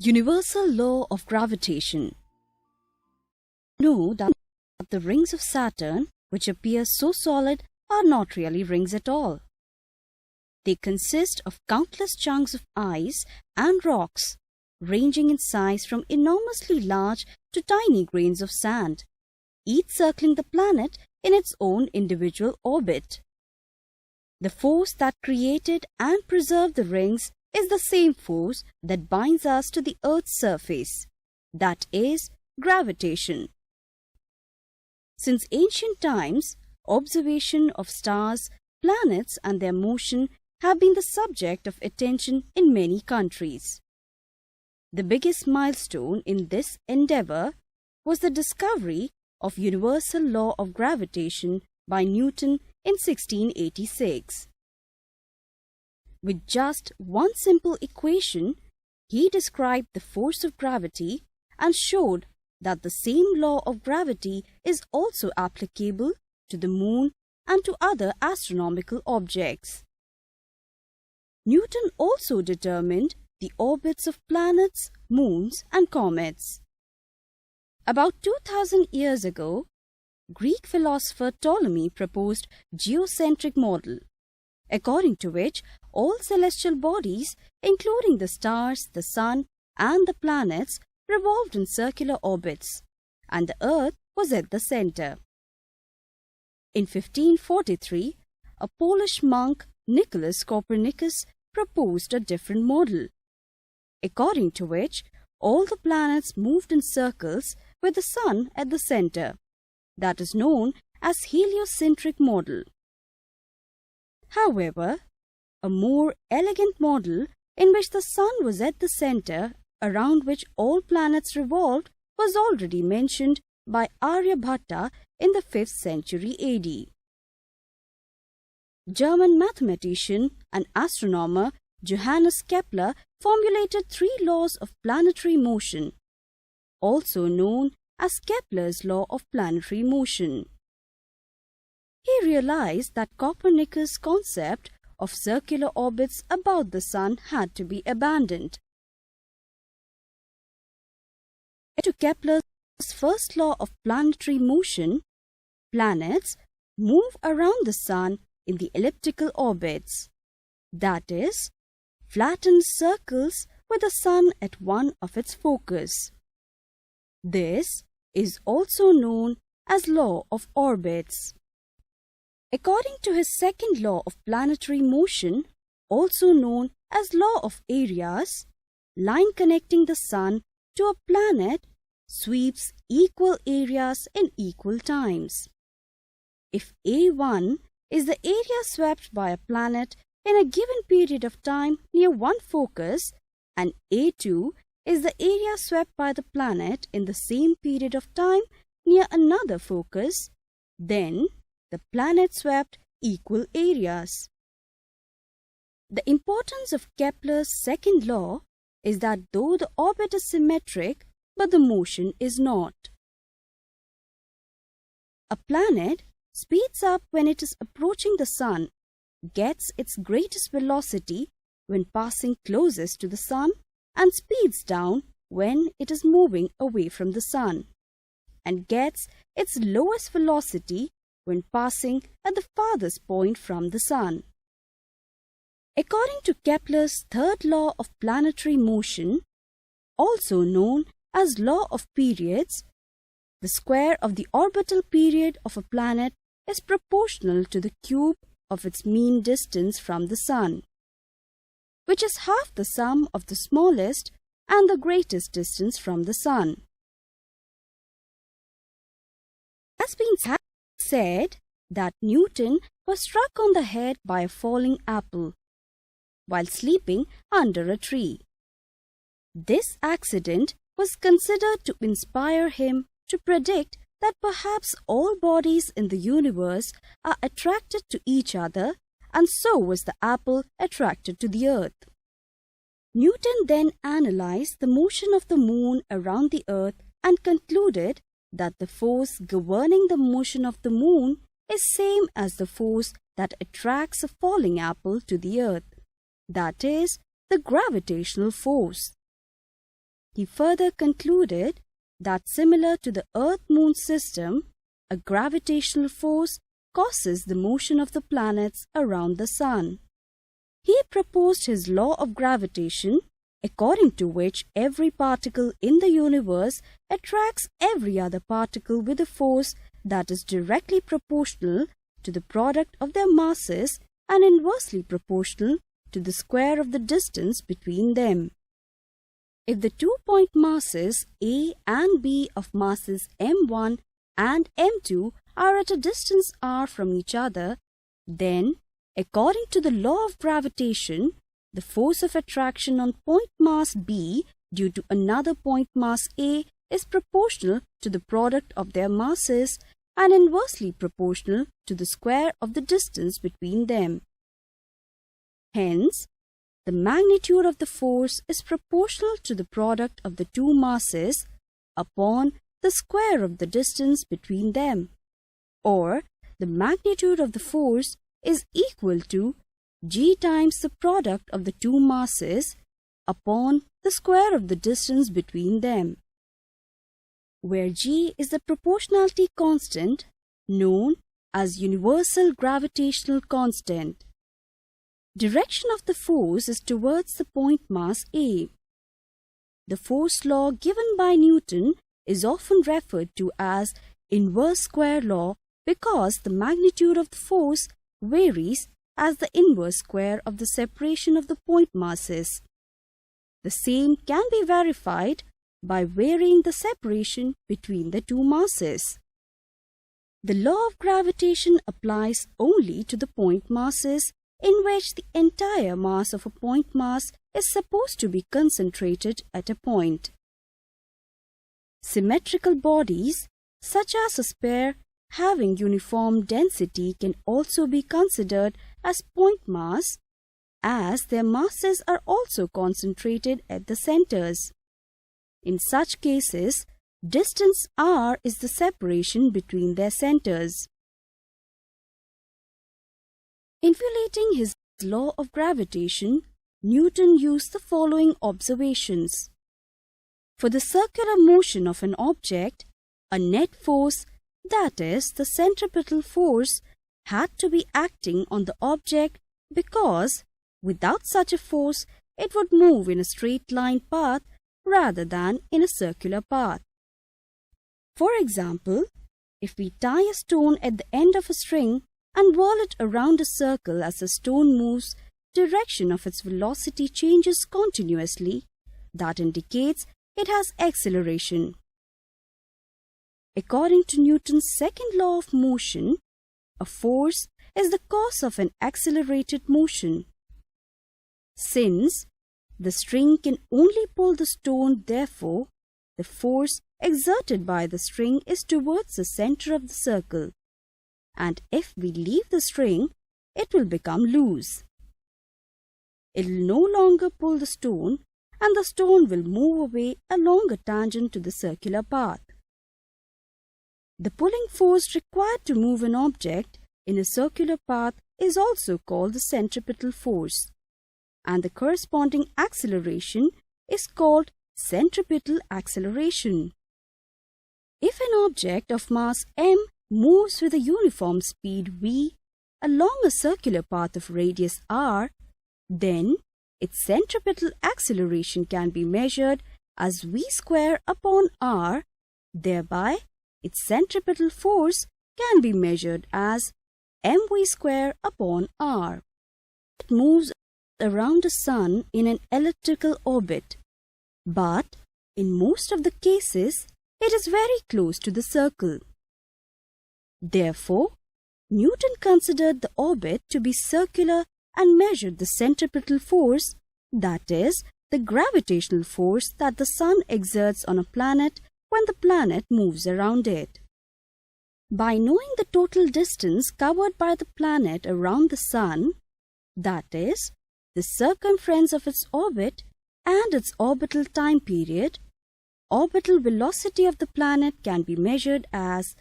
Universal law of gravitation. Know that the rings of Saturn, which appear so solid, are not really rings at all. They consist of countless chunks of ice and rocks, ranging in size from enormously large to tiny grains of sand, each circling the planet in its own individual orbit. The force that created and preserved the rings is the same force that binds us to the Earth's surface, that is, gravitation. Since ancient times, observation of stars, planets and their motion have been the subject of attention in many countries. The biggest milestone in this endeavor was the discovery of universal law of gravitation by Newton in 1686. With just one simple equation, he described the force of gravity and showed that the same law of gravity is also applicable to the moon and to other astronomical objects. Newton also determined the orbits of planets, moons and comets. About 2000 years ago, Greek philosopher Ptolemy proposed geocentric model, according to which all celestial bodies, including the stars, the sun and the planets, revolved in circular orbits, and the Earth was at the center. In 1543, a Polish monk, Nicholas Copernicus, proposed a different model, according to which all the planets moved in circles with the sun at the center. That is known as heliocentric model. However, a more elegant model in which the sun was at the center around which all planets revolved was already mentioned by Aryabhatta in the 5th century AD. German mathematician and astronomer Johannes Kepler formulated 3 laws of planetary motion, also known as Kepler's law of planetary motion. He realized that Copernicus' concept of circular orbits about the sun had to be abandoned. To Kepler's first law of planetary motion, planets move around the sun in the elliptical orbits, that is, flattened circles with the sun at one of its focus. This is also known as law of orbits. According to his second law of planetary motion, also known as law of areas, line connecting the sun to a planet sweeps equal areas in equal times. If A1 is the area swept by a planet in a given period of time near one focus, and A2 is the area swept by the planet in the same period of time near another focus, then the planet swept equal areas. The importance of Kepler's second law is that though the orbit is symmetric, but the motion is not. A planet speeds up when it is approaching the sun, gets its greatest velocity when passing closest to the sun, and speeds down when it is moving away from the sun, and gets its lowest velocity when passing at the farthest point from the sun. According to Kepler's third law of planetary motion, also known as law of periods, the square of the orbital period of a planet is proportional to the cube of its mean distance from the sun, which is half the sum of the smallest and the greatest distance from the sun. It has been said that Newton was struck on the head by a falling apple while sleeping under a tree. This accident was considered to inspire him to predict that perhaps all bodies in the universe are attracted to each other, and so was the apple attracted to the earth. Newton then analyzed the motion of the moon around the earth and concluded that the force governing the motion of the moon is same as the force that attracts a falling apple to the earth, that is, the gravitational force. He further concluded that similar to the Earth-Moon system, a gravitational force causes the motion of the planets around the Sun. He proposed his law of gravitation, according to which every particle in the universe attracts every other particle with a force that is directly proportional to the product of their masses and inversely proportional to the square of the distance between them. If the 2-point masses A and B of masses m1 and m2 are at a distance r from each other, then, according to the law of gravitation, the force of attraction on point mass B due to another point mass A is proportional to the product of their masses and inversely proportional to the square of the distance between them. Hence, the magnitude of the force is proportional to the product of the two masses upon the square of the distance between them, or the magnitude of the force is equal to g times the product of the two masses upon the square of the distance between them, where g is the proportionality constant known as universal gravitational constant. Direction of the force is towards the point mass A. The force law given by Newton is often referred to as inverse square law because the magnitude of the force varies as the inverse square of the separation of the point masses. The same can be verified by varying the separation between the two masses. The law of gravitation applies only to the point masses in which the entire mass of a point mass is supposed to be concentrated at a point. Symmetrical bodies, such as a sphere having uniform density, can also be considered as point mass, as their masses are also concentrated at the centers. In such cases, distance r is the separation between their centers. In formulating his law of gravitation, Newton used the following observations. For the circular motion of an object, a net force, that is, the centripetal force, had to be acting on the object because, without such a force, it would move in a straight line path rather than in a circular path. For example, if we tie a stone at the end of a string and whirl it around a circle as the stone moves, direction of its velocity changes continuously. That indicates it has acceleration. According to Newton's second law of motion, a force is the cause of an accelerated motion. Since the string can only pull the stone, therefore, the force exerted by the string is towards the center of the circle. And if we leave the string, it will become loose. It will no longer pull the stone, and the stone will move away along a tangent to the circular path. The pulling force required to move an object in a circular path is also called the centripetal force, and the corresponding acceleration is called centripetal acceleration. If an object of mass m moves with a uniform speed v along a circular path of radius r, then its centripetal acceleration can be measured as v square upon r, thereby its centripetal force can be measured as mv square upon r. It moves around the Sun in an elliptical orbit, but in most of the cases it is very close to the circle. Therefore, Newton considered the orbit to be circular and measured the centripetal force, that is, the gravitational force that the Sun exerts on a planet when the planet moves around it. By knowing the total distance covered by the planet around the Sun, that is, the circumference of its orbit and its orbital time period, orbital velocity of the planet can be measured as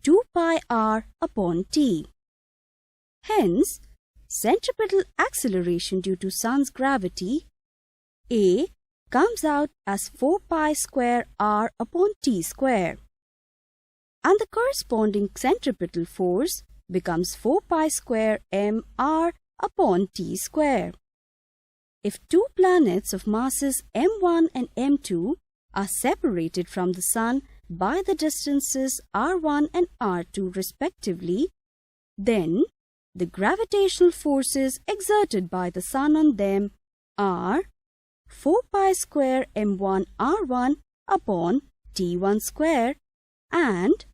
2 pi r upon t. Hence, centripetal acceleration due to Sun's gravity, A, comes out as 4 pi square r upon t square. And the corresponding centripetal force becomes 4 pi square m r upon t square. If two planets of masses m1 and m2 are separated from the Sun by the distances r1 and r2 respectively, then the gravitational forces exerted by the Sun on them are 4 pi square m1 r1 upon t1 square and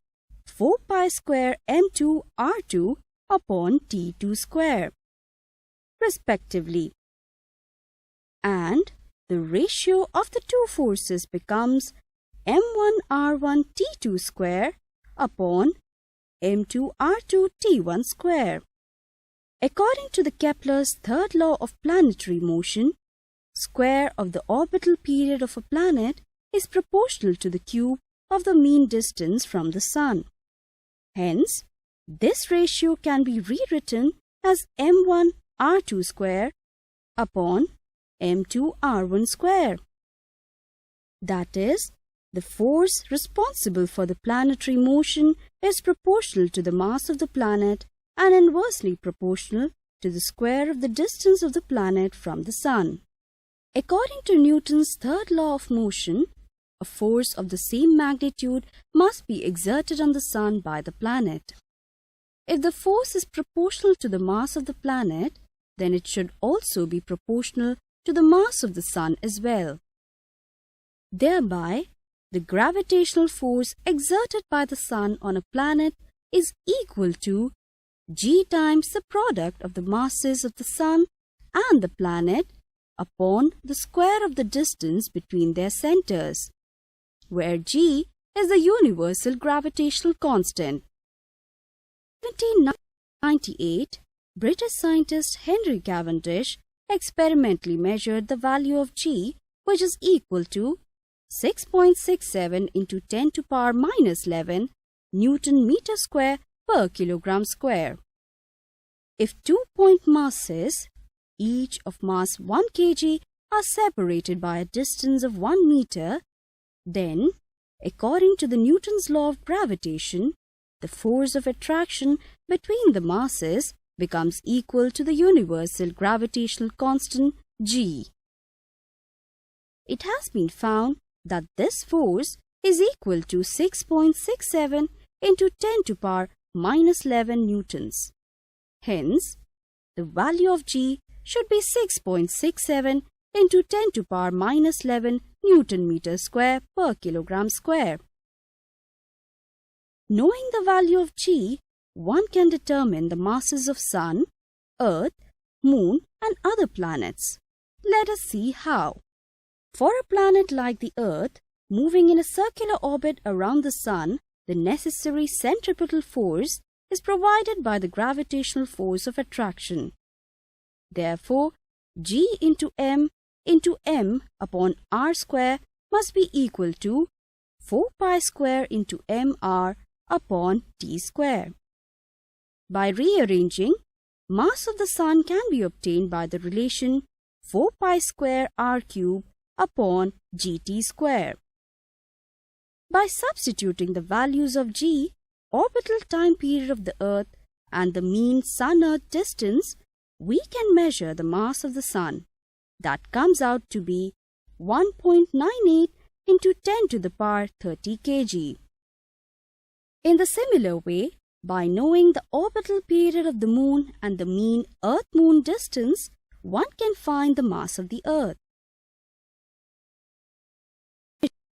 4 pi square m2 r2 upon t2 square, respectively. And the ratio of the two forces becomes m1 r1 t2 square upon m2 r2 t1 square. According to the Kepler's third law of planetary motion, square of the orbital period of a planet is proportional to the cube of the mean distance from the Sun. Hence, this ratio can be rewritten as m1 r2 square upon m2 r1 square. That is, the force responsible for the planetary motion is proportional to the mass of the planet and inversely proportional to the square of the distance of the planet from the Sun. According to Newton's third law of motion, a force of the same magnitude must be exerted on the Sun by the planet. If the force is proportional to the mass of the planet, then it should also be proportional to the mass of the Sun as well. Thereby, the gravitational force exerted by the Sun on a planet is equal to g times the product of the masses of the Sun and the planet upon the square of the distance between their centers, where g is the universal gravitational constant. In 1798, British scientist Henry Cavendish experimentally measured the value of g, which is equal to 6.67 into 10 to power minus 11 Newton meter square per kilogram square. If 2 point masses, each of mass 1 kg, are separated by a distance of 1 meter, then, according to the Newton's law of gravitation, the force of attraction between the masses becomes equal to the universal gravitational constant g. It has been found that this force is equal to 6.67 into 10 to power minus 11 newtons. Hence, the value of g should be 6.67 into 10 to power minus 11 Newton meter square per kilogram square. Knowing the value of g, one can determine the masses of Sun, Earth, Moon and other planets. Let us see how. For a planet like the Earth, moving in a circular orbit around the Sun, the necessary centripetal force is provided by the gravitational force of attraction. Therefore, g into m upon r square must be equal to 4 pi square into mr upon t square. By rearranging, mass of the Sun can be obtained by the relation 4 pi square r cube upon gt square. By substituting the values of g, orbital time period of the Earth and the mean Sun-Earth distance, we can measure the mass of the Sun. That comes out to be 1.98 into 10 to the power 30 kg. In the similar way, by knowing the orbital period of the Moon and the mean Earth-Moon distance, one can find the mass of the Earth.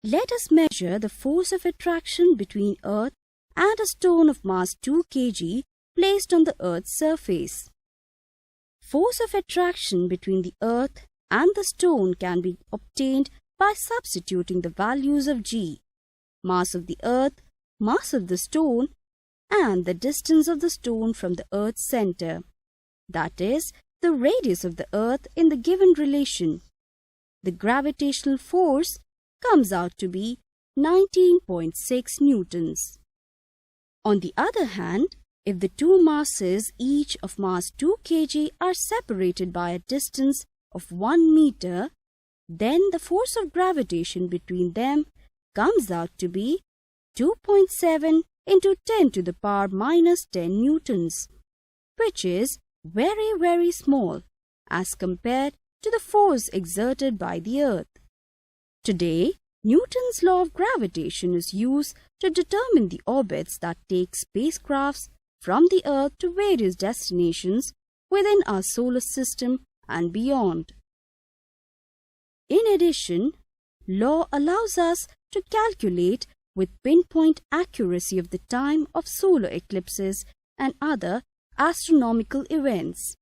Let us measure the force of attraction between Earth and a stone of mass 2 kg placed on the Earth's surface. Force of attraction between the Earth and the stone can be obtained by substituting the values of g, mass of the Earth, mass of the stone, and the distance of the stone from the Earth's center, that is, the radius of the Earth in the given relation. The gravitational force comes out to be 19.6 newtons. On the other hand, if the two masses each of mass 2 kg are separated by a distance of 1 meter, then the force of gravitation between them comes out to be 2.7 into 10 to the power minus 10 newtons, which is very, very small as compared to the force exerted by the Earth. Today, Newton's law of gravitation is used to determine the orbits that take spacecrafts from the Earth to various destinations within our solar system and beyond. In addition, law allows us to calculate with pinpoint accuracy of the time of solar eclipses and other astronomical events.